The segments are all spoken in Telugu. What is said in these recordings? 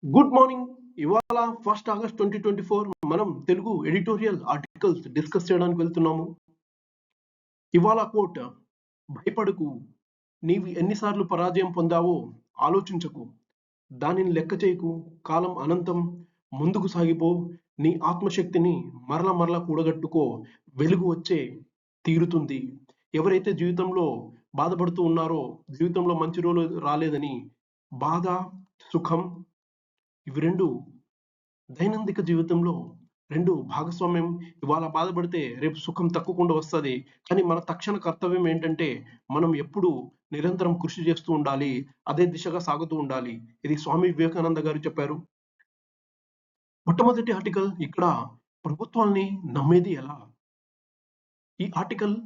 Good morning. ఇవాళ 1 ఆగస్ట్ 2024 మనం తెలుగు ఎడిటోరియల్ ఆర్టికల్స్ డిస్కస్ చేయడానికి వెళ్తున్నాము. ఇవాళ కోట్, భయపడకు, నీవు ఎన్నిసార్లు పరాజయం పొందావో ఆలోచించకు, దానిని లెక్క చేయకు, కాలం అనంతం, ముందుకు సాగిపో, నీ ఆత్మశక్తిని మరల మరల కూడగట్టుకో, వెలుగు వచ్చే తీరుతుంది. ఎవరైతే జీవితంలో బాధపడుతూ ఉన్నారో, జీవితంలో మంచి రోజులు రాలేదని బాధ, సుఖం ఇవి రెండు దైనందిక జీవితంలో రెండు భాగస్వామ్యం. ఇవాళ బాధపడితే రేపు సుఖం తక్కకుండా వస్తుంది. కానీ మన తక్షణ కర్తవ్యం ఏంటంటే మనం ఎప్పుడు నిరంతరం కృషి చేస్తూ ఉండాలి, అదే దిశగా సాగుతూ ఉండాలి. ఇది స్వామి వివేకానంద గారు చెప్పారు. మొట్టమొదటి ఆర్టికల్ ఇక్కడ ప్రభుత్వాల్ని నమ్మేది ఎలా. ఈ article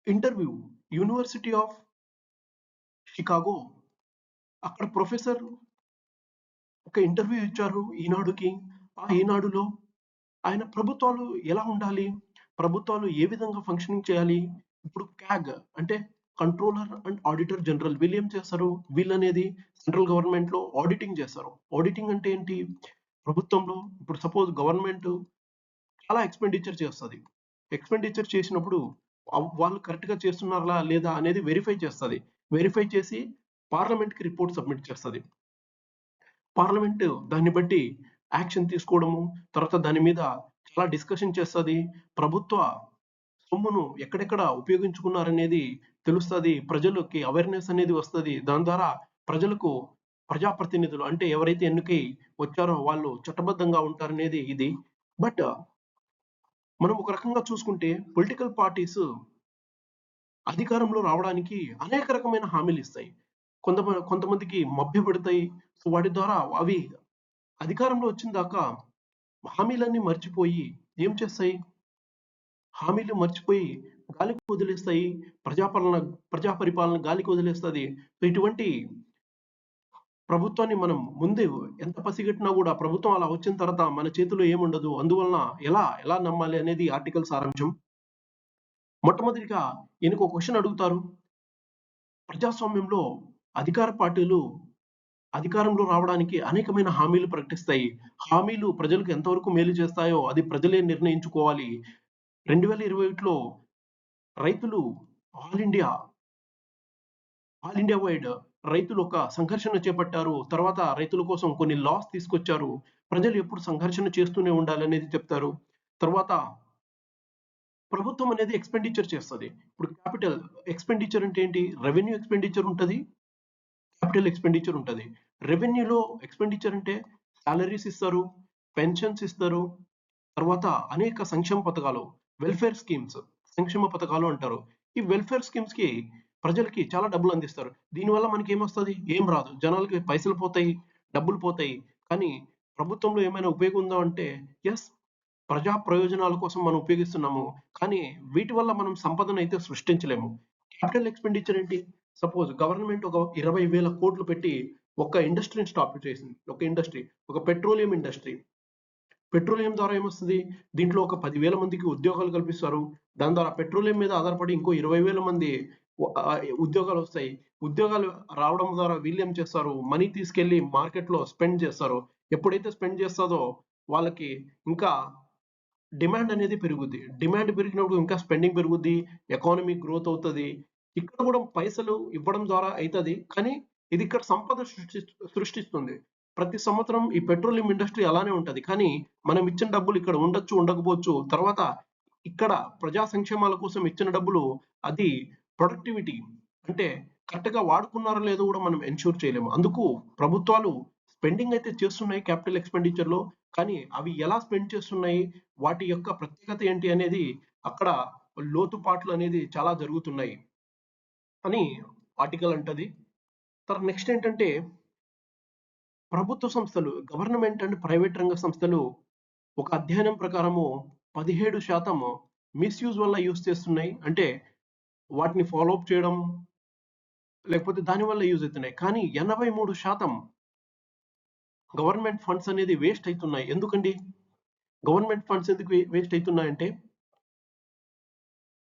interview university of Chicago, అక్కడ ప్రొఫెసర్ ఒక ఇంటర్వ్యూ ఇచ్చారు ఈనాడుకి. ఆ ఈనాడులో ఆయన ప్రభుత్వాలు ఎలా ఉండాలి, ప్రభుత్వాలు ఏ విధంగా ఫంక్షనింగ్ చేయాలి. ఇప్పుడు క్యాగ్ అంటే కంట్రోలర్ అండ్ ఆడిటర్ జనరల్, వీళ్ళు ఏం చేస్తారు, వీళ్ళనేది సెంట్రల్ గవర్నమెంట్ లో ఆడిటింగ్ చేస్తారు. ఆడిటింగ్ అంటే ఏంటి, ప్రభుత్వంలో ఇప్పుడు సపోజ్ గవర్నమెంట్ చాలా ఎక్స్పెండిచర్ చేస్తుంది. ఎక్స్పెండిచర్ చేసినప్పుడు వాళ్ళు కరెక్ట్ గా చేస్తున్నారా లేదా అనేది వెరిఫై చేస్తుంది. వెరిఫై చేసి పార్లమెంట్ కి రిపోర్ట్ సబ్మిట్ చేస్తుంది. పార్లమెంట్ దాన్ని బట్టి యాక్షన్ తీసుకోవడము, తర్వాత దాని మీద చాలా డిస్కషన్ చేస్తుంది. ప్రభుత్వ సొమ్మును ఎక్కడెక్కడ ఉపయోగించుకున్నారనేది తెలుస్తుంది. ప్రజలకి అవేర్నెస్ అనేది వస్తుంది. దాని ద్వారా ప్రజలకు ప్రజాప్రతినిధులు అంటే ఎవరైతే ఎన్నికై వచ్చారో వాళ్ళు చట్టబద్ధంగా ఉంటారనేది ఇది. బట్ మనం ఒక రకంగా చూసుకుంటే పొలిటికల్ పార్టీస్ అధికారంలో రావడానికి అనేక రకమైన హామీలు ఇస్తాయి. కొంతమందికి మభ్యపెడతాయి. సో వాటి ద్వారా అవి అధికారంలో వచ్చిన దాకా హామీలన్నీ మర్చిపోయి ఏం చేస్తాయి, హామీలు మర్చిపోయి గాలికి వదిలేస్తాయి. ప్రజా పరిపాలన గాలికి వదిలేస్తుంది. ఇటువంటి ప్రభుత్వాన్ని మనం ముందే ఎంత పసిగట్టినా కూడా ప్రభుత్వం అలా వచ్చిన తర్వాత మన చేతిలో ఏముండదు. అందువలన ఎలా నమ్మాలి అనేది ఆర్టికల్ సారాంశం. మొట్టమొదటిగా ఈయనకు ఒక క్వశ్చన్ అడుగుతారు. ప్రజాస్వామ్యంలో అధికార పార్టీలు అధికారంలో రావడానికి అనేకమైన హామీలు ప్రకటిస్తాయి. హామీలు ప్రజలకు ఎంతవరకు మేలు చేస్తాయో అది ప్రజలే నిర్ణయించుకోవాలి. 2021లో రైతులు ఆల్ ఇండియా వైడ్ రైతులు ఒక సంఘర్షణ చేపట్టారు. తర్వాత రైతుల కోసం కొన్ని లాస్ తీసుకొచ్చారు. ప్రజలు ఎప్పుడు సంఘర్షణ చేస్తూనే ఉండాలనేది చెప్తారు. తర్వాత ప్రభుత్వం అనేది ఎక్స్పెండిచర్ చేస్తుంది. ఇప్పుడు క్యాపిటల్ ఎక్స్పెండిచర్ అంటే ఏంటి, రెవెన్యూ ఎక్స్పెండిచర్ ఉంటుంది, క్యాపిటల్ ఎక్స్పెండిచర్ ఉంటుంది. రెవెన్యూలో ఎక్స్పెండిచర్ అంటే సాలరీస్ ఇస్తారు, పెన్షన్స్ ఇస్తారు, తర్వాత అనేక సంక్షేమ పథకాలు, వెల్ఫేర్ స్కీమ్స్, సంక్షేమ పథకాలు అంటారు. ఈ వెల్ఫేర్ స్కీమ్స్ కి ప్రజలకి చాలా డబ్బులు అందిస్తారు. దీనివల్ల మనకి ఏమొస్తుంది, ఏం రాదు. జనాలకి పైసలు పోతాయి, డబ్బులు పోతాయి. కానీ ప్రభుత్వంలో ఏమైనా ఉపయోగం ఉందా అంటే ఎస్, ప్రజా ప్రయోజనాల కోసం మనం ఉపయోగిస్తున్నాము. కానీ వీటి వల్ల మనం సంపదను అయితే సృష్టించలేము. క్యాపిటల్ ఎక్స్పెండిచర్ ఏంటి, సపోజ్ గవర్నమెంట్ ఒక 20,000 కోట్లు పెట్టి ఒక ఇండస్ట్రీని స్టాప్ చేసింది. ఒక ఇండస్ట్రీ, ఒక పెట్రోలియం ఇండస్ట్రీ. పెట్రోలియం ద్వారా ఏమొస్తుంది, దీంట్లో ఒక 10,000 మందికి ఉద్యోగాలు కల్పిస్తారు. దాని ద్వారా పెట్రోలియం మీద ఆధారపడి ఇంకో 20,000 మంది ఉద్యోగాలు వస్తాయి. ఉద్యోగాలు రావడం ద్వారా వీళ్ళు ఏం చేస్తారు, మనీ తీసుకెళ్లి మార్కెట్ లో స్పెండ్ చేస్తారు. ఎప్పుడైతే స్పెండ్ చేస్తుందో వాళ్ళకి ఇంకా డిమాండ్ అనేది పెరుగుద్ది. డిమాండ్ పెరిగినప్పుడు ఇంకా స్పెండింగ్ పెరుగుద్ది, ఎకానమీ గ్రోత్ అవుతుంది. ఇక్కడ కూడా పైసలు ఇవ్వడం ద్వారా అవుతుంది. కానీ ఇది ఇక్కడ సంపద సృష్టిస్తుంది. ప్రతి సంవత్సరం ఈ పెట్రోలియం ఇండస్ట్రీ అలానే ఉంటది. కానీ మనం ఇచ్చిన డబ్బులు ఇక్కడ ఉండొచ్చు, ఉండకపోవచ్చు. తర్వాత ఇక్కడ ప్రజా సంక్షేమాల కోసం ఇచ్చిన డబ్బులు అది ప్రొడక్టివిటీ అంటే కరెక్ట్ గా వాడుకున్నారో లేదో కూడా మనం ఎన్ష్యూర్ చేయలేము. అందుకు ప్రభుత్వాలు స్పెండింగ్ అయితే చేస్తున్నాయి క్యాపిటల్ ఎక్స్పెండిచర్ లో. కానీ అవి ఎలా స్పెండ్ చేస్తున్నాయి, వాటి యొక్క ప్రత్యేకత ఏంటి అనేది అక్కడ లోతుపాట్లు అనేది చాలా జరుగుతున్నాయి అని ఆర్టికల్ అంటది. తర్వాత నెక్స్ట్ ఏంటంటే ప్రభుత్వ సంస్థలు, గవర్నమెంట్ అండ్ ప్రైవేట్ రంగ సంస్థలు ఒక అధ్యయనం ప్రకారము 17% మిస్యూజ్ వల్ల యూజ్ చేస్తున్నాయి. అంటే వాటిని ఫాలో అప్ చేయడం లేకపోతే దాని వల్ల యూజ్ అవుతున్నాయి. కానీ 83% గవర్నమెంట్ ఫండ్స్ అనేది వేస్ట్ అవుతున్నాయి. ఎందుకండి గవర్నమెంట్ ఫండ్స్ ఎందుకు వేస్ట్ అవుతున్నాయంటే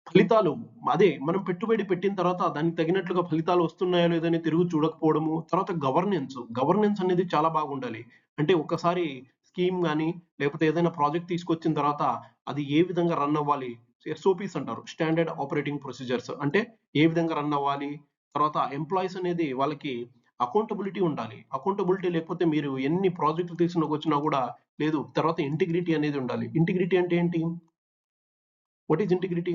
ఫలితాలు అదే మనం పెట్టుబడి పెట్టిన తర్వాత దానికి తగినట్లుగా ఫలితాలు వస్తున్నాయో లేదని తిరిగి చూడకపోవడము. తర్వాత గవర్నెన్స్ అనేది చాలా బాగుండాలి. అంటే ఒక్కసారి స్కీమ్ గాని, లేకపోతే ఏదైనా ప్రాజెక్ట్ తీసుకొచ్చిన తర్వాత అది ఏ విధంగా రన్ అవ్వాలి. ఎస్ఓపీస్ అంటారు. Standard operating procedures. అంటే ఏ విధంగా రన్ అవ్వాలి. తర్వాత ఎంప్లాయీస్ అనేది వాళ్ళకి అకౌంటబిలిటీ ఉండాలి. అకౌంటబిలిటీ లేకపోతే మీరు ఎన్ని ప్రాజెక్టులు తీసుకొచ్చినా కూడా లేదు. తర్వాత ఇంటిగ్రిటీ అనేది ఉండాలి. ఇంటిగ్రిటీ అంటే ఏంటి? What is integrity?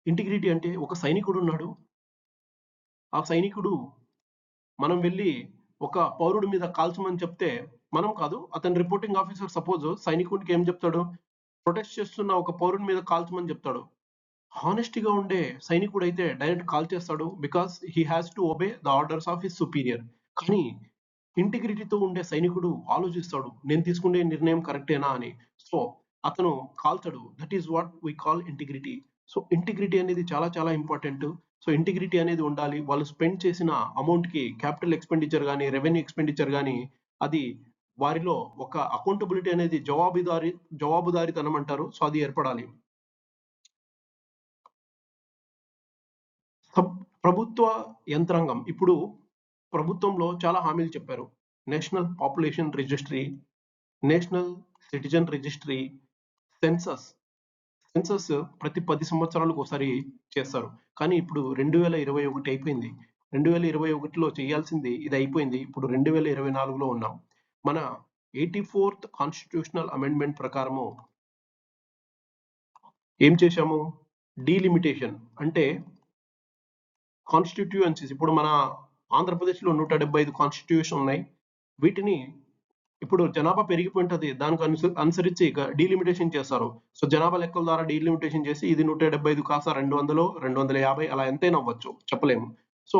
ఇంటిగ్రిటీ అంటే ఒక సైనికుడు ఉన్నాడు. ఆ సైనికుడు మనం వెళ్ళి ఒక పౌరుడి మీద కాల్చమని చెప్తే మనం కాదు, అతని రిపోర్టింగ్ ఆఫీసర్ సపోజ్ సైనికుడికి ఏం చెప్తాడు? ప్రొటెస్ట్ చేస్తున్న ఒక పౌరుడి మీద కాల్చమని చెప్తాడు. హానెస్టీగా ఉండే సైనికుడైతే డైరెక్ట్ కాల్ చేస్తాడు. Because he has to obey the orders of his superior. కానీ ఇంటిగ్రిటీతో ఉండే సైనికుడు ఆలోచిస్తాడు. నేను తీసుకునే నిర్ణయం కరెక్టేనా అని. సో అతను కాల్చడు. That is what we call integrity. So integrity అనేది చాలా చాలా ఇంపార్టెంట్. సో ఇంటిగ్రిటీ అనేది ఉండాలి. వాళ్ళు స్పెండ్ చేసిన అమౌంట్ కి క్యాపిటల్ ఎక్స్పెండిచర్ కానీ, రెవెన్యూ ఎక్స్పెండిచర్ కానీ అది వారిలో ఒక అకౌంటబిలిటీ అనేది జవాబుదారీతనం అంటారు. సో అది ఏర్పడాలి. ప్రభుత్వ యంత్రాంగం ఇప్పుడు ప్రభుత్వంలో చాలా హామీలు చెప్పారు. National population registry, national citizen registry, census. Census ప్రతి 10 సంవత్సరాలకు ఒకసారి చేస్తారు. కానీ ఇప్పుడు 2021 అయిపోయింది. 2021లో చేయాల్సింది ఇది అయిపోయింది. ఇప్పుడు 2024లో ఉన్నాం. మన 84th కాన్స్టిట్యూషనల్ అమెండ్మెంట్ ప్రకారము ఏం చేశాము? డీలిమిటేషన్ అంటే కాన్స్టిట్యూయెన్సీస్ ఇప్పుడు మన ఆంధ్రప్రదేశ్లో 175 కాన్స్టిట్యూషన్ ఉన్నాయి. వీటిని ఇప్పుడు జనాభా పెరిగిపోయింటది. దానికి అనుసరించి ఇక డీలిమిటేషన్ చేస్తారు. సో జనాభా లెక్కల ద్వారా డీలిమిటేషన్ చేసి ఇది 175 కాస్త 200, 250 అలా ఎంతైనా అవ్వచ్చు. చెప్పలేము. సో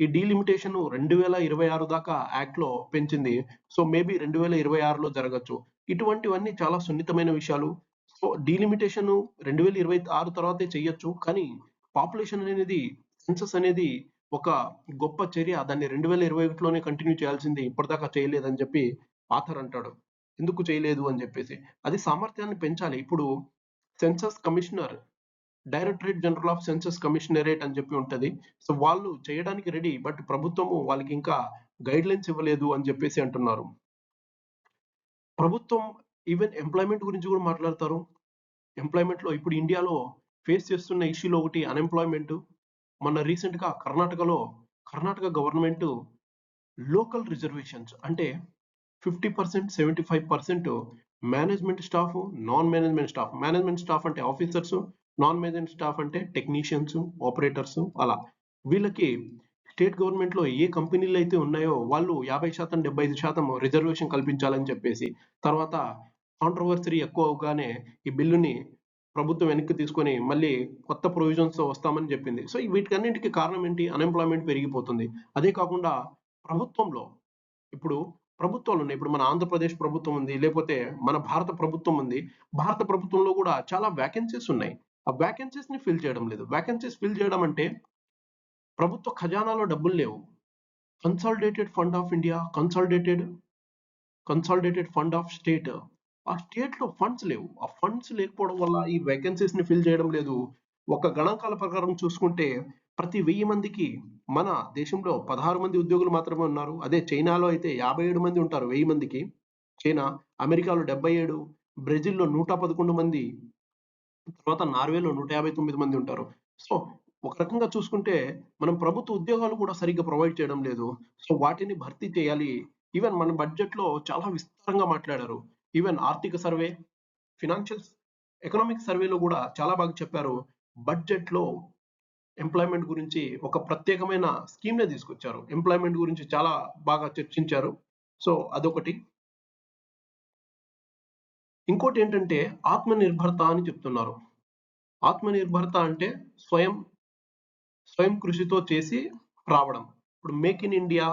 ఈ డీలిమిటేషన్ 2026 దాకా యాక్ట్ లో పెంచింది. సో మేబీ 2026లో జరగచ్చు. ఇటువంటివన్నీ చాలా సున్నితమైన విషయాలు. సో డీలిమిటేషన్ 2026 తర్వాతే చేయొచ్చు. కానీ పాపులేషన్ అనేది సెన్సస్ అనేది ఒక గొప్ప చర్య. దాన్ని 2021లోనే కంటిన్యూ చేయాల్సింది ఇప్పటిదాకా చేయలేదని చెప్పి ఆథర్ అంటాడు. ఎందుకు చేయలేదు అని చెప్పేసి. అది సామర్థ్యాన్ని పెంచాలి. ఇప్పుడు census commissioner, directorate general of census commissionerate అని చెప్పి ఉంటది. సో వాళ్ళు చేయడానికి రెడీ. బట్ ప్రభుత్వము వాళ్ళకి ఇంకా గైడ్ లైన్స్ ఇవ్వలేదు అని చెప్పేసి అంటున్నారు. ప్రభుత్వం ఈవెన్ ఎంప్లాయ్మెంట్ గురించి కూడా మాట్లాడతారు. ఎంప్లాయ్మెంట్ లో ఇప్పుడు ఇండియాలో ఫేస్ చేస్తున్న ఇష్యూలో ఒకటి అన్ఎంప్లాయ్మెంట్. మొన్న రీసెంట్ గా కర్ణాటక గవర్నమెంట్ లోకల్ రిజర్వేషన్స్ అంటే 50%, 75% management staff, non management staff. Management staff అంటే ఆఫీసర్స్, నాన్ మేనేజ్మెంట్ స్టాఫ్ అంటే టెక్నీషియన్స్, ఆపరేటర్స్ అలా. వీళ్ళకి స్టేట్ గవర్నమెంట్ లో ఏ కంపెనీలు అయితే ఉన్నాయో వాళ్ళు 50%, 75% రిజర్వేషన్ కల్పించాలని చెప్పేసి తర్వాత కాంట్రవర్సరీ ఎక్కువ అవగానే ఈ బిల్లుని ప్రభుత్వం వెనక్కి తీసుకొని మళ్ళీ కొత్త ప్రొవిజన్స్ వస్తామని చెప్పింది. సో వీటికన్నింటికి కారణం ఏంటి? అన్ఎంప్లాయ్మెంట్ పెరిగిపోతుంది. అదే కాకుండా ప్రభుత్వంలో ఇప్పుడు ప్రభుత్వాలు ఉన్నాయి. ఇప్పుడు మన ఆంధ్రప్రదేశ్ ప్రభుత్వం ఉంది. లేకపోతే మన భారత ప్రభుత్వం ఉంది. భారత ప్రభుత్వంలో కూడా చాలా వేకెన్సీస్ ఉన్నాయి. ఆ వేకెన్సీస్ ని ఫిల్ చేయడం లేదు. వేకెన్సీస్ ఫిల్ చేయడం అంటే ప్రభుత్వ ఖజానాలో డబ్బులు లేవు. Consolidated fund of India, consolidated fund of state. ఆ స్టేట్ లో ఫండ్స్ లేవు. ఆ ఫండ్స్ లేకపోవడం వల్ల ఈ వేకెన్సీస్ ని ఫిల్ చేయడం లేదు. ఒక గణాంకాల ప్రకారం చూసుకుంటే ప్రతి 1000 మందికి మన దేశంలో 16 మంది ఉద్యోగులు మాత్రమే ఉన్నారు. అదే చైనాలో అయితే 57 మంది ఉంటారు 1000 మందికి. చైనా, అమెరికాలో 77, బ్రెజిల్లో 111 మంది, తర్వాత నార్వేలో 159 మంది ఉంటారు. సో ఒక రకంగా చూసుకుంటే మనం ప్రభుత్వ ఉద్యోగాలు కూడా సరిగ్గా ప్రొవైడ్ చేయడం లేదు. సో వాటిని భర్తీ చేయాలి. ఈవెన్ మన బడ్జెట్ లో చాలా విస్తారంగా మాట్లాడారు. ఈవెన్ ఆర్థిక సర్వే, ఫినాన్షియల్ ఎకనామిక్ సర్వేలో కూడా చాలా బాగా చెప్పారు. బడ్జెట్ లో ఎంప్లాయ్మెంట్ గురించి ఒక ప్రత్యేకమైన స్కీమ్ నే తీసుకొచ్చారు. ఎంప్లాయ్మెంట్ గురించి చాలా బాగా చర్చించారు. సో అదొకటి. ఇంకోటి ఏంటంటే ఆత్మనిర్భరత అని చెప్తున్నారు. ఆత్మనిర్భరత అంటే స్వయం స్వయం కృషితో చేసి రావడం. ఇప్పుడు మేక్ ఇన్ ఇండియా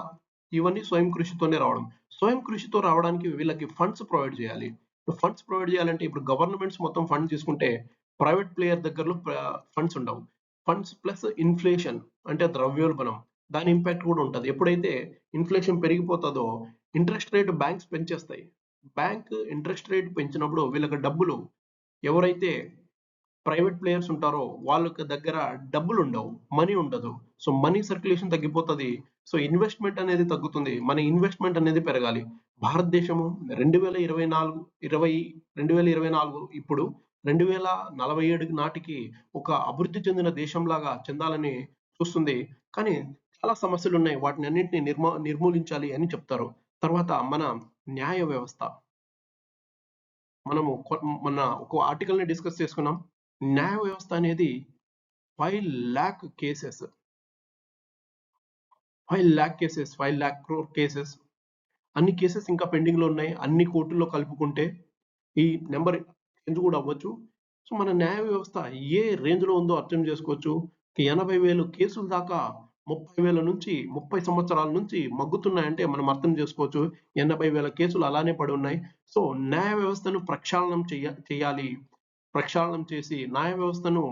ఇవన్నీ స్వయం కృషితోనే రావడం. స్వయం కృషితో రావడానికి వీళ్ళకి ఫండ్స్ ప్రొవైడ్ చేయాలి. ఫండ్స్ ప్రొవైడ్ చేయాలంటే ఇప్పుడు గవర్నమెంట్స్ మొత్తం ఫండ్ తీసుకుంటే ప్రైవేట్ ప్లేయర్ దగ్గరలో ఫండ్స్ ఉండవు. ఫండ్స్ ప్లస్ ఇన్ఫ్లేషన్ అంటే ద్రవ్యోల్బణం, దాని ఇంపాక్ట్ కూడా ఉంటుంది. ఎప్పుడైతే ఇన్ఫ్లేషన్ పెరిగిపోతుందో ఇంట్రెస్ట్ రేట్ బ్యాంక్స్ పెంచేస్తాయి. బ్యాంక్ ఇంట్రెస్ట్ రేట్ పెంచినప్పుడు వీళ్ళకి డబ్బులు ఎవరైతే ప్రైవేట్ ప్లేయర్స్ ఉంటారో వాళ్ళకి దగ్గర డబ్బులుండవు. మనీ ఉండదు. సో, మనీ సర్క్యులేషన్ తగ్గిపోతది. సో, ఇన్వెస్ట్‌మెంట్ అనేది తగ్గుతుంది. మన ఇన్వెస్ట్‌మెంట్ అనేది పెరగాలి. భారతదేశము 2024 2024 ఇప్పుడు 2047 నాటికి ఒక అభివృద్ధి చెందిన దేశంలాగా చెందాలని చూస్తుంది. కానీ చాలా సమస్యలున్నాయి. వాటినన్నిటిని నిర్మూలించాలి అని చెప్తారు. తర్వాత మన న్యాయ వ్యవస్థ. మనము మొన్న ఒక ఆర్టికల్‌ని డిస్కస్ చేసుకున్నాం. న్యాయ వ్యవస్థ అనేది 5,00,000 కేసెస్, 5,00,000 కేసెస్, 5,00,000 క్రోర్ కేసెస్, అన్ని కేసెస్ ఇంకా పెండింగ్‌లో ఉన్నాయి. అన్ని కోర్టుల్లో కలుపుకుంటే ఈ నంబర్ చేంజ్ కూడా అవ్వచ్చు. సో, మన న్యాయ వ్యవస్థ ఏ రేంజ్‌లో ఉందో అర్థం చేసుకోవచ్చు. 80,000 కేసుల దాకా 30,000 నుంచి 30 సంవత్సరాల నుంచి మగ్గుతున్నాయంటే మనం అర్థం చేసుకోవచ్చు. 80,000 కేసులు అలానే పడున్నాయి. సో, న్యాయ వ్యవస్థను ప్రక్షాళనం చేయాలి. ప్రక్షాళనం చేసి న్యాయ వ్యవస్థను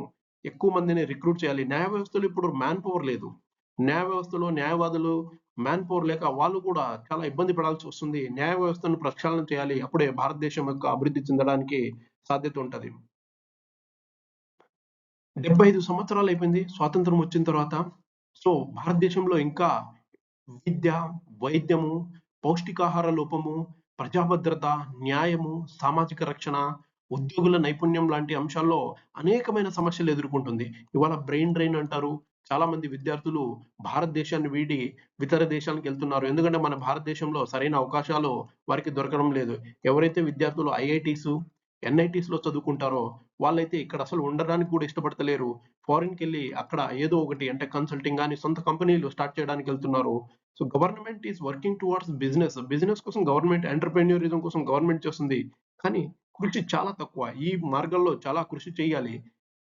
ఎక్కువ మందిని రిక్రూట్ చేయాలి. న్యాయ వ్యవస్థలో ఇప్పుడు మ్యాన్ పవర్ లేదు. న్యాయ వ్యవస్థలో న్యాయవాదులు మ్యాన్ పవర్ లేక వాళ్ళు కూడా చాలా ఇబ్బంది పడాల్సి వస్తుంది. న్యాయ వ్యవస్థను ప్రక్షాళన చేయాలి. అప్పుడే భారతదేశం యొక్క అభివృద్ధి చెందడానికి సాధ్యత ఉంటది. 75 సంవత్సరాలు అయిపోయింది స్వాతంత్రం వచ్చిన తర్వాత. సో, భారతదేశంలో ఇంకా విద్య, వైద్యము, పౌష్టికాహార లోపము, ప్రజా భద్రత, న్యాయము, సామాజిక రక్షణ, ఉద్యోగుల నైపుణ్యం లాంటి అంశాల్లో అనేకమైన సమస్యలు ఎదుర్కొంటుంది. ఇవాళ బ్రెయిన్ డ్రైన్ అంటారు. చాలా మంది విద్యార్థులు భారతదేశాన్ని వీడి ఇతర దేశాలకు వెళ్తున్నారు. ఎందుకంటే మన భారతదేశంలో సరైన అవకాశాలు వారికి దొరకడం లేదు. ఎవరైతే విద్యార్థులు ఐఐటీసు, ఎన్ఐటీస్‌లో చదువుకుంటారో వాళ్ళైతే ఇక్కడ అసలు ఉండడానికి కూడా ఇష్టపడతలేరు. ఫారిన్‌కెళ్ళి అక్కడ ఏదో ఒకటి అంటే కన్సల్టింగ్ గాని, సొంత కంపెనీలు స్టార్ట్ చేయడానికి వెళ్తున్నారు. So, government is working towards business. Business కోసం గవర్నమెంట్ ఎంటర్‌ప్రెన్యూరిజం కోసం గవర్నమెంట్ చేస్తుంది. కానీ కృషి చాలా తక్కువ. ఈ మార్గంలో చాలా కృషి చేయాలి.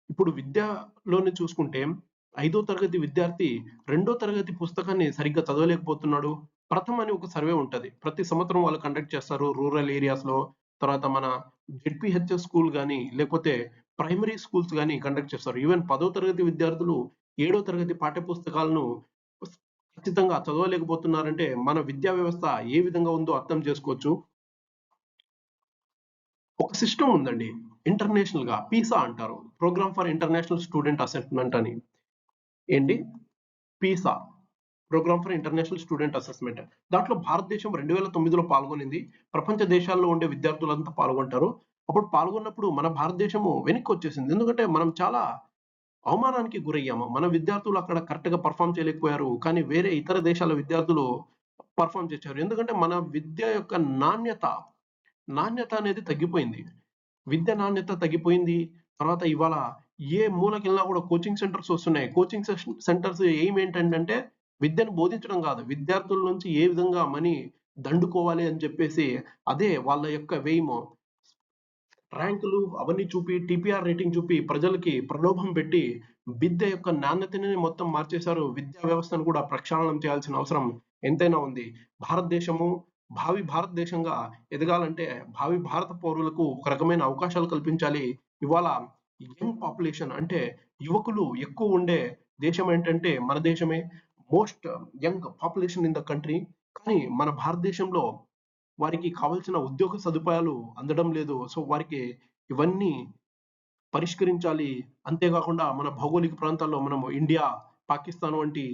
ఇప్పుడు విద్యలోనే చూసుకుంటే, ఐదో తరగతి విద్యార్థి రెండో తరగతి పుస్తకాన్ని సరిగ్గా చదవలేకపోతున్నాడు. ప్రథమ్ అని ఒక సర్వే ఉంటది. ప్రతి సంవత్సరం వాళ్ళు కండక్ట్ చేస్తారు రూరల్ ఏరియాస్‌లో. తర్వాత మన జెడ్పీహెచ్ఎస్ స్కూల్ గాని, లేకపోతే ప్రైమరీ స్కూల్స్ గాని కండక్ట్ చేస్తారు. ఈవెన్ 10వ తరగతి విద్యార్థులు ఏడో తరగతి పాఠ్య పుస్తకాలను ఖచ్చితంగా చదవలేకపోతున్నారంటే, మన విద్యా వ్యవస్థ ఏ విధంగా ఉందో అర్థం చేసుకోవచ్చు. ఒక సిస్టమ్ ఉందండి. ఇంటర్నేషనల్‌గా పీసా అంటారు. Programme for international student assessment అని. ఏంటి? PISA. Programme for international student assessment. దాంట్లో భారతదేశం 2009లో పాల్గొనింది. ప్రపంచ దేశాల్లో ఉండే విద్యార్థులంతా పాల్గొంటారు. అప్పుడు పాల్గొన్నప్పుడు మన భారతదేశము వెనక్కొచ్చేసింది. ఎందుకంటే మనం చాలా అవమానానికి గురయ్యాము. మన విద్యార్థులు అక్కడ కరెక్ట్‌గా పెర్ఫార్మ్ చేయలేకపోయారు. కానీ వేరే ఇతర దేశాల విద్యార్థులు పెర్ఫార్మ్ చేశారు. ఎందుకంటే మన విద్య యొక్క నాణ్యత, నాణ్యత అనేది తగ్గిపోయింది. విద్య నాణ్యత తగ్గిపోయింది. తర్వాత ఇవాళ ఏ మూలకెళ్ళినా కూడా కోచింగ్ సెంటర్స్ వస్తున్నాయి. కోచింగ్ సెంటర్స్ ఎయిమ్ ఏంటంటే విద్యను బోధించడం కాదు. విద్యార్థుల నుంచి ఏ విధంగా మనీ దండుకోవాలి అని చెప్పేసి అదే వాళ్ళ యొక్క ఎయిమ్. ర్యాంకులు అవన్నీ చూపి, టీపీఆర్ రేటింగ్ చూపి ప్రజలకి ప్రలోభం పెట్టి విద్య యొక్క నాణ్యతని మొత్తం మార్చేశారు. విద్యా వ్యవస్థను కూడా ప్రక్షాళనం చేయాల్సిన అవసరం ఎంతైనా ఉంది. భారతదేశము భావి భారతదేశంగా ఎదగాలంటే భావి భారత పౌరులకు ఒక రకమైన అవకాశాలు కల్పించాలి. ఇవాళ యంగ్ పాపులేషన్ అంటే యువకులు ఎక్కువ ఉండే దేశం ఏంటంటే మన దేశమే. Most young population in the country. కానీ మన భారతదేశంలో వారికి కావాల్సిన ఉద్యోగ సదుపాయాలు అందడం లేదు. సో, వారికి ఇవన్నీ పరిష్కరించాలి. అంతేగాకుండా మన భౌగోళిక ప్రాంతాల్లో మనము ఇండియా, పాకిస్తాన్ వంటి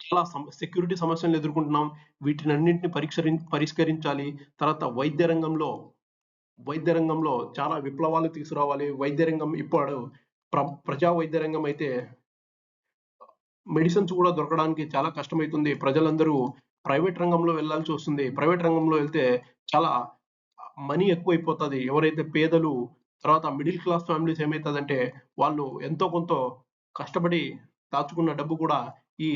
చాలా సెక్యూరిటీ సమస్యలను ఎదుర్కొంటున్నాం. వీటినన్నింటిని పరిష్కరించాలి. తర్వాత వైద్య రంగంలో చాలా విప్లవాలు తీసుకురావాలి. వైద్య రంగం ఇప్పుడు ప్రజా వైద్య రంగం అయితే మెడిసిన్స్ కూడా దొరకడానికి చాలా కష్టమైతుంది. ప్రజలందరూ ప్రైవేట్ రంగంలో వెళ్ళాల్సి వస్తుంది. ప్రైవేట్ రంగంలో వెళ్తే చాలా మనీ ఎక్కువైపోతది. ఎవరైతే పేదలు, తర్వాత మిడిల్ క్లాస్ ఫ్యామిలీస్ ఏమైతదంటే, వాళ్ళు ఎంతో కొంత కష్టపడి దాచుకున్న డబ్బు కూడా ఈ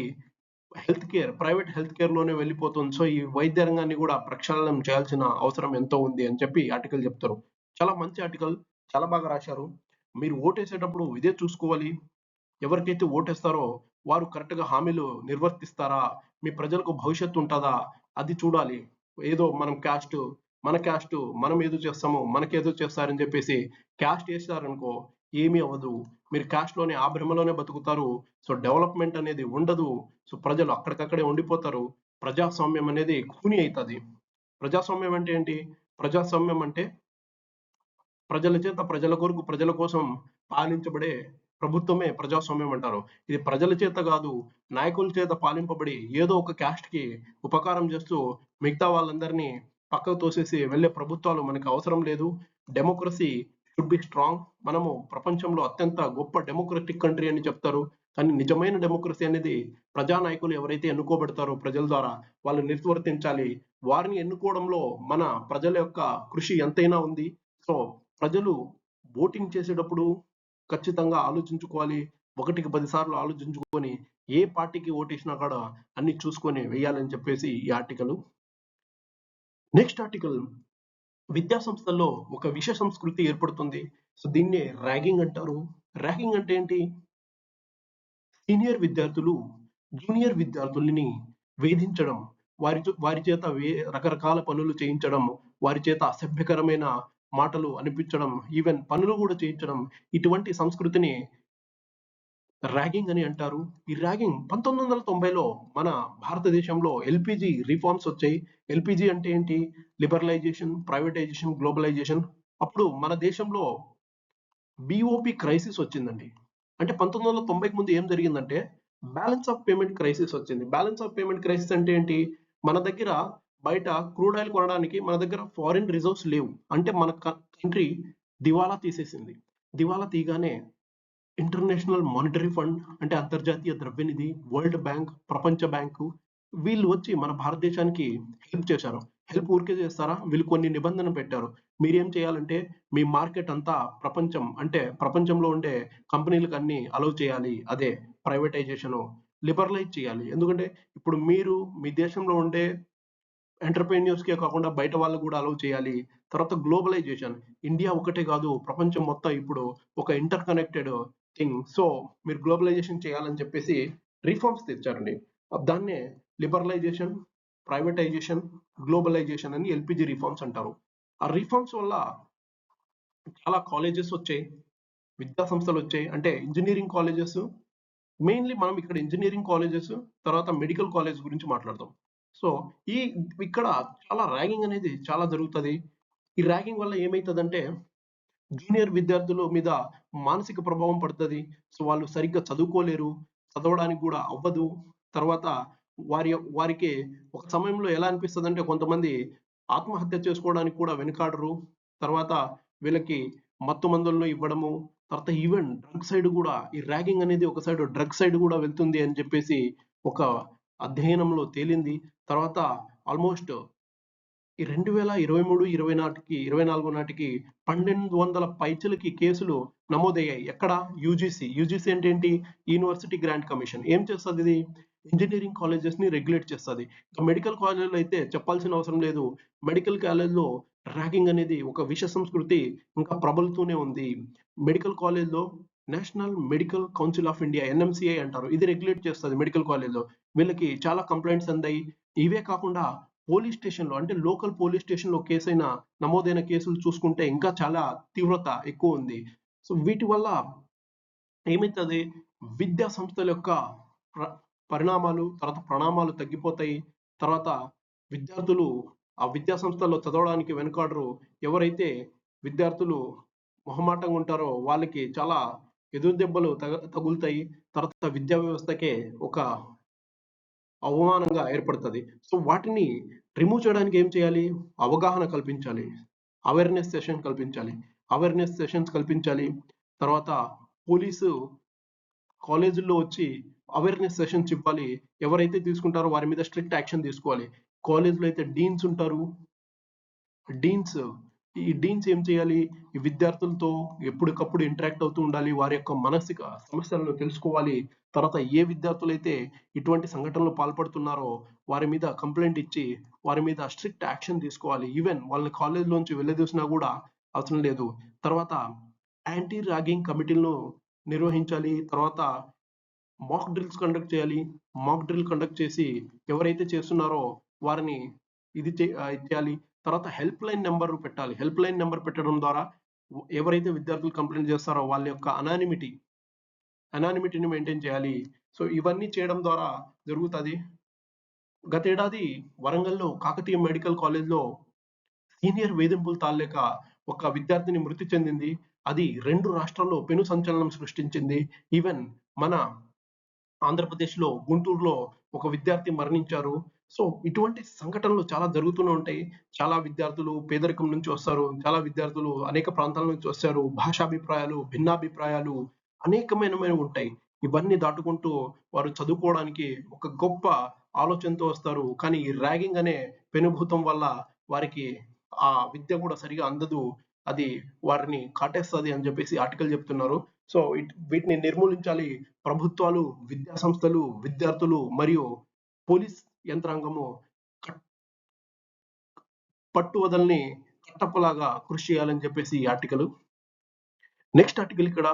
ప్రైవేట్ హెల్త్ కేర్‌లోనే వెళ్ళిపోతుంది. సో, ఈ వైద్య రంగాన్ని కూడా ప్రక్షాళనం చేయాల్సిన అవసరం ఎంతో ఉంది అని చెప్పి ఆర్టికల్ చెప్తారు. చాలా మంచి ఆర్టికల్. చాలా బాగా రాశారు. మీరు ఓటేసేటప్పుడు ఇదే చూసుకోవాలి. ఎవరికైతే ఓటేస్తారో వారు కరెక్ట్‌గా హామీలు నిర్వర్తిస్తారా? మీ ప్రజలకు భవిష్యత్తు ఉంటదా? అది చూడాలి. ఏదో మన క్యాస్టు మనం ఏదో చేస్తాము, మనకేదో చేస్తారని చెప్పేసి క్యాస్ట్ ఏసారనుకో ఏమీ అవ్వదు. మీరు క్యాస్ట్‌లోనే ఆ భ్రమలోనే బతుకుతారు. సో, డెవలప్‌మెంట్ అనేది ఉండదు. సో, ప్రజలు అక్కడికక్కడే ఉండిపోతారు. ప్రజాస్వామ్యం అనేది ఖూనీ అయితది. ప్రజాస్వామ్యం అంటే ఏంటి? ప్రజాస్వామ్యం అంటే ప్రజల చేత ప్రజల కొరకు ప్రజల కోసం పాలించబడే ప్రభుత్వమే ప్రజాస్వామ్యం అంటారు. ఇది ప్రజల చేత కాదు, నాయకుల చేత పాలింపబడి ఏదో ఒక క్యాస్ట్‌కి ఉపకారం చేస్తూ మిగతా వాళ్ళందరినీ పక్కకు తోసేసి వెళ్ళే ప్రభుత్వాలు మనకు అవసరం లేదు. Democracy should be strong. మనము ప్రపంచంలో అత్యంత గొప్ప డెమోక్రటిక్ కంట్రీ అని చెప్తారు. కానీ నిజమైన డెమోక్రసీ అనేది ప్రజానాయకులు ఎవరైతే ఎన్నుకోబడతారో ప్రజల ద్వారా వాళ్ళు నిర్వర్తించాలి. వారిని ఎన్నుకోవడంలో మన ప్రజల యొక్క కృషి ఎంతైనా ఉంది. సో ప్రజలు ఓటింగ్ చేసేటప్పుడు ఖచ్చితంగా ఆలోచించుకోవాలి. ఒకటికి 10 సార్లు ఆలోచించుకొని ఏ పార్టీకి ఓటేసినా కూడా అన్ని చూసుకొని వేయాలని చెప్పేసి ఈ ఆర్టికల్. నెక్స్ట్ ఆర్టికల్, విద్యా సంస్థల్లో ఒక విష సంస్కృతి ఏర్పడుతుంది. సో దీన్నే ర్యాగింగ్ అంటారు. ర్యాగింగ్ అంటే ఏంటి? సీనియర్ విద్యార్థులు జూనియర్ విద్యార్థుల్ని వేధించడం, వారి చేత రకరకాల పనులు చేయించడం, వారి చేత అసభ్యకరమైన మాటలు అనిపించడం, ఈవెన్ పనులు కూడా చేయించడం, ఇటువంటి సంస్కృతిని ర్యాగింగ్ అని అంటారు. ఈ ర్యాగింగ్ 1990లో మన భారతదేశంలో ఎల్‌పీజీ రిఫార్మ్స్ వచ్చాయి. ఎల్‌పీజీ అంటే ఏంటి? Liberalisation, privatisation, globalisation. అప్పుడు మన దేశంలో బీఓపీ క్రైసిస్ వచ్చిందండి. అంటే 1990కి ముందు ఏం జరిగిందంటే బ్యాలెన్స్ ఆఫ్ పేమెంట్ క్రైసిస్ వచ్చింది. బ్యాలెన్స్ ఆఫ్ పేమెంట్ క్రైసిస్ అంటే ఏంటి? మన దగ్గర బయట క్రూడ్ ఆయిల్ కొనడానికి మన దగ్గర ఫారిన్ రిజర్వ్స్ లేవు. అంటే మన కంట్రీ దివాలా తీసేసింది. దివాలా తీయగానే ఇంటర్నేషనల్ మానిటరీ ఫండ్ అంటే అంతర్జాతీయ ద్రవ్యనిధి, వరల్డ్ బ్యాంక్, ప్రపంచ బ్యాంకు వీళ్ళు వచ్చి మన భారతదేశానికి హెల్ప్ చేశారు. హెల్ప్ ఊరికే చేస్తారా? వీళ్ళు కొన్ని నిబంధనలు పెట్టారు. మీరేం చేయాలంటే మీ మార్కెట్ అంతా అంటే ప్రపంచంలో ఉండే కంపెనీలకు అన్ని అలౌ చేయాలి. అదే ప్రైవేటైజేషన్, లిబరలైజ్ చేయాలి. ఎందుకంటే ఇప్పుడు మీరు మీ దేశంలో ఉండే ఎంటర్‌ప్రెన్యూర్స్‌కే కాకుండా బయట వాళ్ళకి కూడా అలౌ చేయాలి. తర్వాత గ్లోబలైజేషన్. ఇండియా ఒకటే కాదు, ప్రపంచం మొత్తం ఇప్పుడు ఒక ఇంటర్ కనెక్టెడ్ థింగ్. సో, మీరు గ్లోబలైజేషన్ చేయాలని చెప్పేసి రిఫార్మ్స్ తెచ్చారండి. దాన్నే లిబరలైజేషన్, ప్రైవేటైజేషన్, గ్లోబలైజేషన్ అని ఎల్‌పీజీ రిఫార్మ్స్ అంటారు. ఆ రిఫార్మ్స్ వల్ల చాలా కాలేజెస్ వచ్చాయి. విద్యా సంస్థలు వచ్చాయి. అంటే ఇంజినీరింగ్ కాలేజెస్, మెయిన్‌లీ మనం ఇక్కడ ఇంజినీరింగ్ కాలేజెస్, తర్వాత మెడికల్ కాలేజ్ గురించి మాట్లాడదాం. సో, ఈ ఇక్కడ చాలా ర్యాగింగ్ అనేది చాలా జరుగుతది. ఈ ర్యాగింగ్ వల్ల ఏమైతదంటే, జూనియర్ విద్యార్థుల మీద మానసిక ప్రభావం పడతది. సో, వాళ్ళు సరిగ్గా చదువుకోలేరు. చదవడానికి గూడా అవ్వదు. తర్వాత వారికి ఒక సమయంలో ఎలా అనిపిస్తదంటే, కొంతమంది ఆత్మహత్య చేసుకోవడానికి కూడా వెనకాడరు. తర్వాత వీళ్ళకి మత్తు మందులను ఇవ్వడము, తర్వాత ఈవెన్ డ్రగ్ సైడ్ గూడా ఈ ర్యాగింగ్ అనేది ఒక సైడ్ డ్రగ్ సైడ్ గూడా వెళ్తుంది అని చెప్పేసి ఒక అధ్యయనంలో తేలింది. తర్వాత ఆల్‌మోస్ట్ ఈ 2023, 24 నాటికి 1200 పైచిలకి కేసులు నమోదయ్యాయి. ఎక్కడ? యూజీసీ. యూజీసీ అంటే ఏంటి? University grant commission. ఏం చేస్తదిది? ఇంజినీరింగ్ కాలేజెస్‌ని రెగ్యులేట్ చేస్తది. మెడికల్ కాలేజ్‌లో అయితే చెప్పాల్సిన అవసరం లేదు. మెడికల్ కాలేజ్‌లో ర్యాగింగ్ అనేది ఒక విష సంస్కృతి ఇంకా ప్రబలుతూనే ఉంది. మెడికల్ కాలేజ్‌లో national medical council of India NMCI అంటారు. ఇది రెగ్యులేట్ చేస్తది మెడికల్ కాలేజ్‌లో. వీళ్ళకి చాలా కంప్లెయింట్స్ అందాయి. ఇవే కాకుండా పోలీస్ స్టేషన్‌లో అంటే లోకల్ పోలీస్ స్టేషన్‌లో నమోదైన కేసులు చూసుకుంటే ఇంకా చాలా తీవ్రత ఎక్కువుంది. సో, వీటి వల్ల ఏమైతది? విద్యా సంస్థల యొక్క ప్ర పరిణామాలు, తర్వాత ప్రణామాలు తగ్గిపోతాయి. తర్వాత విద్యార్థులు ఆ విద్యా సంస్థల్లో చదవడానికి వెనకాడరు. ఎవరైతే విద్యార్థులు మొహమాటంగా ఉంటారో వాళ్ళకి చాలా ఎదురు దెబ్బలు తగులుతాయి. తర్వాత విద్యా వ్యవస్థకే ఒక అవమానంగా ఏర్పడుతది. సో, వాటిని రిమూవ్ చేయడానికి ఏం చేయాలి? అవగాహన కల్పించాలి. అవేర్‌నెస్ సెషన్ కల్పించాలి. అవేర్‌నెస్ సెషన్స్ కల్పించాలి. తర్వాత పోలీసు కాలేజుల్లో వచ్చి అవేర్‌నెస్ సెషన్స్ ఇవ్వాలి. ఎవరైతే తీసుకుంటారో వారి మీద స్ట్రిక్ట్ యాక్షన్ తీసుకోవాలి. కాలేజ్‌లో అయితే డీన్స్ ఉంటారు. డీన్స్ ఈ డీన్స్ ఏం చేయాలి? ఈ విద్యార్థులతో ఎప్పటికప్పుడు ఇంటరాక్ట్ అవుతూ ఉండాలి. వారి యొక్క మానసిక సమస్యలను తెలుసుకోవాలి. తర్వాత ఏ విద్యార్థులైతే ఇటువంటి సంఘటనలు పాల్పడుతున్నారో వారి మీద కంప్లెయింట్ ఇచ్చి, వారి మీద స్ట్రిక్ట్ యాక్షన్ తీసుకోవాలి. ఈవెన్ వాళ్ళని కాలేజ్‌లోంచి వెళ్లదీసినా గూడా అవసరం లేదు. తర్వాత యాంటీ ర్యాగింగ్ కమిటీలను నిర్వహించాలి. తర్వాత మాక్ డ్రిల్స్ కండక్ట్ చేయాలి. మాక్ డ్రిల్ కండక్ట్ చేసి ఎవరైతే చేస్తున్నారో వారిని ఇది చేయాలి. తర్వాత హెల్ప్ లైన్ నంబర్ పెట్టాలి. హెల్ప్ లైన్ నంబర్ పెట్టడం ద్వారా ఎవరైతే విద్యార్థులు కంప్లెయింట్ చేస్తారో వాళ్ళ యొక్క అనానిమిటీని మెయింటైన్ చేయాలి. సో, ఇవన్నీ చేయడం ద్వారా జరుగుతది. గతేడాది వరంగల్‌లో కాకతీయ మెడికల్ కాలేజ్‌లో సీనియర్ వేధింపులు తాళలేక ఒక విద్యార్థిని మృతి చెందింది. అది 2 రాష్ట్రాల్లో పెను సంచలనం సృష్టించింది. ఈవెన్ మన ఆంధ్రప్రదేశ్‌లో, గుంటూరులో ఒక విద్యార్థి మరణించారు. సో, ఇటువంటి సంఘటనలు చాలా జరుగుతూనే ఉంటాయి. చాలా విద్యార్థులు పేదరికం నుంచి వస్తారు. చాలా విద్యార్థులు అనేక ప్రాంతాల నుంచి వస్తారు. భాషాభిప్రాయాలు, భిన్నాభిప్రాయాలు అనేకమైనవి ఉంటాయి. ఇవన్నీ దాటుకుంటూ వారు చదువుకోవడానికి ఒక గొప్ప ఆలోచనతో వస్తారు. కానీ ఈ ర్యాగింగ్ అనే పెనుభూతం వల్ల వారికి ఆ విద్య కూడా సరిగా అందదు. అది వారిని కాటేస్తది అని చెప్పేసి ఆర్టికల్ చెప్తున్నారు. సో, వీటిని నిర్మూలించాలి. ప్రభుత్వాలు, విద్యా సంస్థలు, విద్యార్థులు మరియు పోలీస్ యంత్రాంగము కట్ పట్టు వదలని కట్టప్పలాగా కృషి చేయాలని చెప్పేసి ఈ ఆర్టికల్. నెక్స్ట్ ఆర్టికల్ ఇక్కడ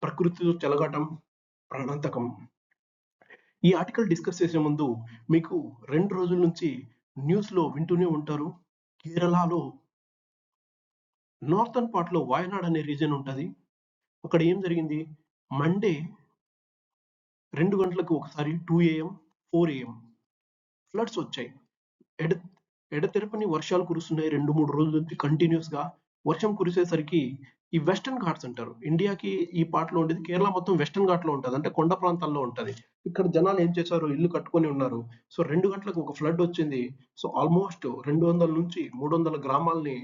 ప్రకృతితో చెలగాటం ప్రాణాంతకం. ఈ ఆర్టికల్ డిస్కస్ చేసే ముందు మీకు 2 రోజుల నుంచి న్యూస్‌లో వింటూనే ఉంటారు. కేరళలో నార్తర్న్ పార్ట్‌లో వయనాడ్ అనే రీజియన్ ఉంటది. అక్కడ ఏం జరిగింది? మండే 2 గంటలకు ఒకసారి 2 AM, 4 AM ఫ్లడ్స్ వచ్చాయి. ఎడ ఎడతెరపని వర్షాలు కురుస్తున్నాయి 2, 3 రోజుల నుంచి కంటిన్యూస్‌గా. వర్షం కురిసేసరికి ఈ వెస్టర్న్ ఘాట్స్ అంటారు. ఇండియాకి ఈ పార్ట్‌లో ఉండేది కేరళ మొత్తం వెస్టర్న్ ఘాట్‌లో ఉంటది. అంటే కొండ ప్రాంతాల్లో ఉంటది. ఇక్కడ జనాలు ఏం చేశారు? ఇల్లు కట్టుకొని ఉన్నారు. సో 2 గంటలకు ఒక ఫ్లడ్ వచ్చింది. సో ఆల్‌మోస్ట్ 200 నుంచి 300 గ్రామాల్ని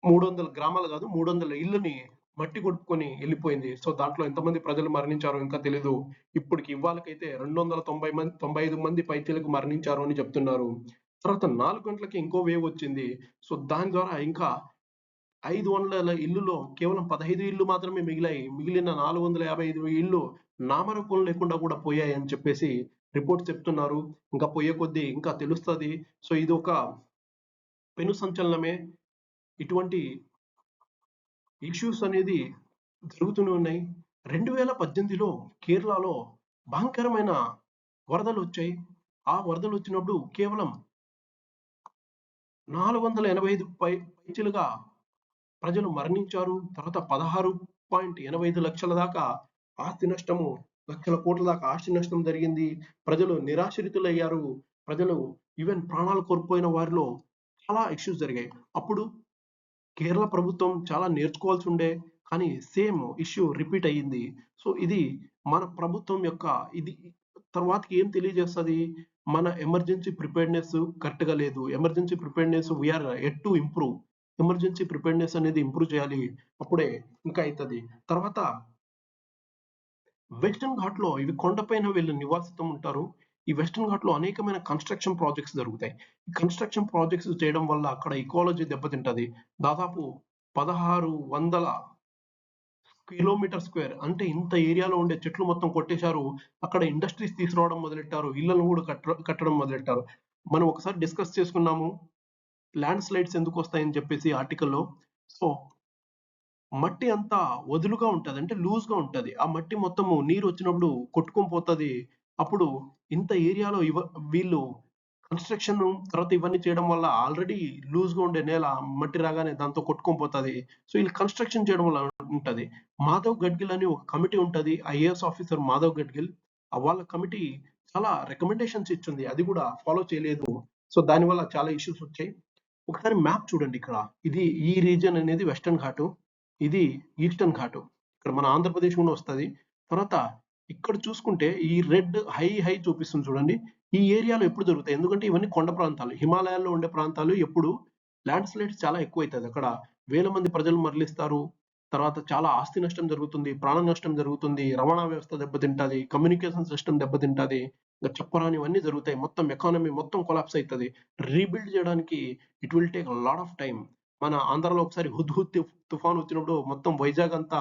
300 గ్రామాలు కాదు 300 ఇళ్ళని మట్టి కొట్టుకొని వెళ్ళిపోయింది. సో దాంట్లో ఎంతమంది ప్రజలు మరణించారో ఇంకా తెలీదు. ఇప్పటికి ఇవాళకైతే 290 మంది 95 మంది పైచిలకు మరణించారు అని చెప్తున్నారు. తర్వాత 4 గంటలకి ఇంకో వేవ్ వచ్చింది. సో దాని ద్వారా ఇంకా 500 ఇల్లులో కేవలం 15 ఇళ్ళు మాత్రమే మిగిలాయి. మిగిలిన 455 ఇళ్ళు నామరూపం లేకుండా కూడా పోయాయి అని చెప్పేసి రిపోర్ట్స్ చెప్తున్నారు. ఇంకా పోయే కొద్దీ ఇంకా తెలుస్తది. సో ఇది ఒక పెను సంచలనమే. ఇటువంటి ఇష్యూస్ అనేది జరుగుతూనే ఉన్నాయి. 2018లో కేరళలో భయంకరమైన వరదలొచ్చాయి. ఆ వరదలొచ్చినప్పుడు కేవలం 485 పైచిలుగా ప్రజలు మరణించారు. తర్వాత 16.85 లక్షల దాకా ఆస్తి నష్టము, లక్షల కోట్ల దాకా ఆస్తి నష్టం జరిగింది. ప్రజలు నిరాశ్రితులయ్యారు. ప్రజలు ఈవెన్ ప్రాణాలు కోల్పోయిన వారిలో చాలా ఇష్యూస్ జరిగాయి. అప్పుడు కేరళ ప్రభుత్వం చాలా నేర్చుకోవాల్సి ఉండే. కానీ సేమ్ ఇష్యూ రిపీట్ అయ్యింది. సో ఇది మన ప్రభుత్వం యొక్క ఇది తర్వాతకి ఏం తెలియజేస్తది? మన ఎమర్జెన్సీ ప్రిపేర్డ్‌నెస్ కరెక్ట్‌గా లేదు. Emergency preparedness we are yet to improve. Emergency preparedness అనేది ఇంప్రూవ్ చేయాలి. అప్పుడే ఇంకా అయితది. తర్వాత వెస్టర్న్ ఘాట్‌లో ఇవి కొండపైన వీళ్ళు నివాసితం ఉంటారు. ఈ వెస్టర్న్ ఘాట్‌లో అనేకమైన కన్‌స్ట్రక్షన్ ప్రాజెక్ట్స్ జరుగుతాయి. ఈ కన్‌స్ట్రక్షన్ ప్రాజెక్ట్స్ చేయడం వల్ల అక్కడ ఇకాలజీ దెబ్బతింటది. దాదాపు 1600 కిలోమీటర్ స్క్వేర్ అంటే ఇంత ఏరియాలో ఉండే చెట్లు మొత్తం కొట్టేశారు. అక్కడ ఇండస్ట్రీస్ తీసుకురావడం మొదలెట్టారు. ఇళ్లను కూడా కట్టడం మొదలెట్టారు. మనం ఒకసారి డిస్కస్ చేసుకున్నాము. ల్యాండ్ స్లైడ్స్ ఎందుకొస్తాయని చెప్పేసి ఆర్టికల్‌లో. సో మట్టి అంతా వదులుగా ఉంటది. అంటే లూజ్‌గా ఉంటది. ఆ మట్టి మొత్తము నీరొచ్చినప్పుడు కొట్టుకొని పోతది. అప్పుడు ఇంత ఏరియాలో వీళ్ళు కన్‌స్ట్రక్షన్ తర్వాత ఇవన్నీ చేయడం వల్ల ఆల్రెడీ లూజ్‌గా ఉండే నేల మట్టి రాగానే దాంతో కొట్టుకొని పోతది. సో, ఈళ్ళు కన్‌స్ట్రక్షన్ చేయడం వల్ల ఉంటది. మాధవ్ గడ్గిల్ అని ఒక కమిటీ ఉంటది. IAS officer Madhav Gadgil. వాళ్ళ కమిటీ చాలా రికమెండేషన్స్ ఇచ్చింది. అది కూడా ఫాలో చేయలేదు. సో, దానివల్ల చాలా ఇష్యూస్ వచ్చాయి. ఒకసారి మ్యాప్ చూడండి ఇక్కడ. ఇది ఈ రీజియన్ అనేది వెస్టర్న్ ఘాటు. ఇది ఈస్టర్న్ ఘాటు. ఇక్కడ మన ఆంధ్రప్రదేశ్ కూడా వస్తది. తర్వాత ఇక్కడ చూసుకుంటే ఈ రెడ్ హై చూపిస్తుంది చూడండి. ఈ ఏరియాలో ఎప్పుడు జరుగుతాయి? ఎందుకంటే ఇవన్నీ కొండ ప్రాంతాలు. హిమాలయాల్లో ఉండే ప్రాంతాలు ఎప్పుడు ల్యాండ్ స్లైడ్స్ చాలా ఎక్కువైతది. అక్కడ వేల మంది ప్రజలు మరణిస్తారు. తర్వాత చాలా ఆస్తి నష్టం జరుగుతుంది. ప్రాణ నష్టం జరుగుతుంది. రవాణా వ్యవస్థ దెబ్బతింటది. Communication system దెబ్బతింటది. ఇంక చెప్పరానివన్నీ జరుగుతాయి. మొత్తం ఎకానమీ మొత్తం కొలాప్స్ అయితది. రీబిల్డ్ చేయడానికి it will take lot of time. మన ఆంధ్రాలో ఒకసారి హుద్‌హుద్ తుఫాన్ వచ్చినప్పుడు మొత్తం వైజాగ్ అంతా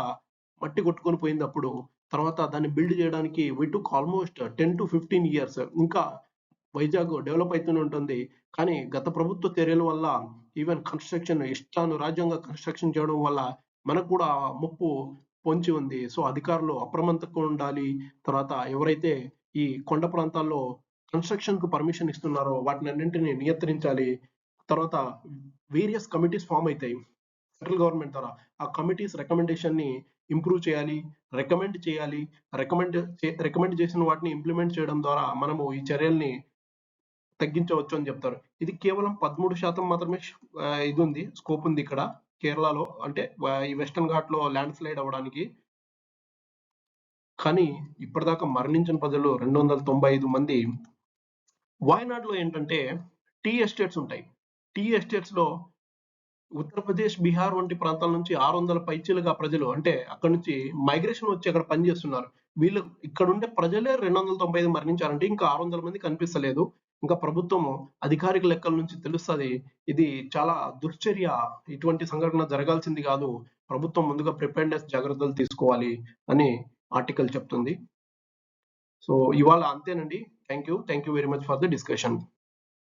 మట్టి కొట్టుకొని పోయిందప్పుడు. తర్వాత దాన్ని బిల్డ్ చేయడానికి వి టుక్ ఆల్‌మోస్ట్ 10-15 ఇయర్స్. ఇంకా వైజాగ్ డెవలప్ అయితూనే ఉంటుంది. కానీ గత ప్రభుత్వ చర్యల వల్ల ఈవెన్ కన్‌స్ట్రక్షన్ ఇష్టానురాజ్యంగా కన్‌స్ట్రక్షన్ చేయడం వల్ల మనకు కూడా ముప్పు పొంచి ఉంది. సో, అధికారులు అప్రమత్తంగా ఉండాలి. తర్వాత ఎవరైతే ఈ కొండ ప్రాంతాల్లో కన్‌స్ట్రక్షన్‌కు పర్మిషన్ ఇస్తున్నారో వాటినన్నింటిని నియంత్రించాలి. తర్వాత వేరియస్ కమిటీస్ ఫార్మ్ అయితాయి. సెంట్రల్ గవర్నమెంట్ ద్వారా. ఆ కమిటీస్ రికమెండేషన్‌ని ఇంప్రూవ్ చేయాలి. రికమెండ్ చేయాలి. రికమెండ్ చేసిన వాటిని ఇంప్లిమెంట్ చేయడం ద్వారా మనము ఈ చర్యల్ని తగ్గించవచ్చు అని చెప్తారు. ఇది కేవలం 13% మాత్రమే ఇదుంది. స్కోప్ ఉంది ఇక్కడ. కేరళలో అంటే ఈ వెస్టర్న్ ఘాట్లో ల్యాండ్ స్లైడ్ అవ్వడానికి. కానీ ఇప్పటిదాకా మరణించిన ప్రజలు 295 మంది. వాయనాడ్లో ఏంటంటే టీ ఎస్టేట్స్ ఉంటాయి. టీ ఎస్టేట్స్ లో ఉత్తరప్రదేశ్, బీహార్ వంటి ప్రాంతాల నుంచి 600 పైచీలుగా ప్రజలు అంటే అక్కడ నుంచి మైగ్రేషన్ వచ్చి అక్కడ పనిచేస్తున్నారు. వీళ్ళు ఇక్కడ ఉండే ప్రజలే 295 మరణించారంటే ఇంకా 600 మంది కనిపిస్తలేదు. ఇంకా ప్రభుత్వము అధికారిక లెక్కల నుంచి తెలుస్తది. ఇది చాలా దుశ్చర్య. ఇటువంటి సంఘటన జరగాల్సింది కాదు. ప్రభుత్వం ముందుగా ప్రిపేర్నెస్ జాగ్రత్తలు తీసుకోవాలి అని ఆర్టికల్ చెప్తుంది. సో ఇవాళ అంతేనండి. Thank you very much for the discussion.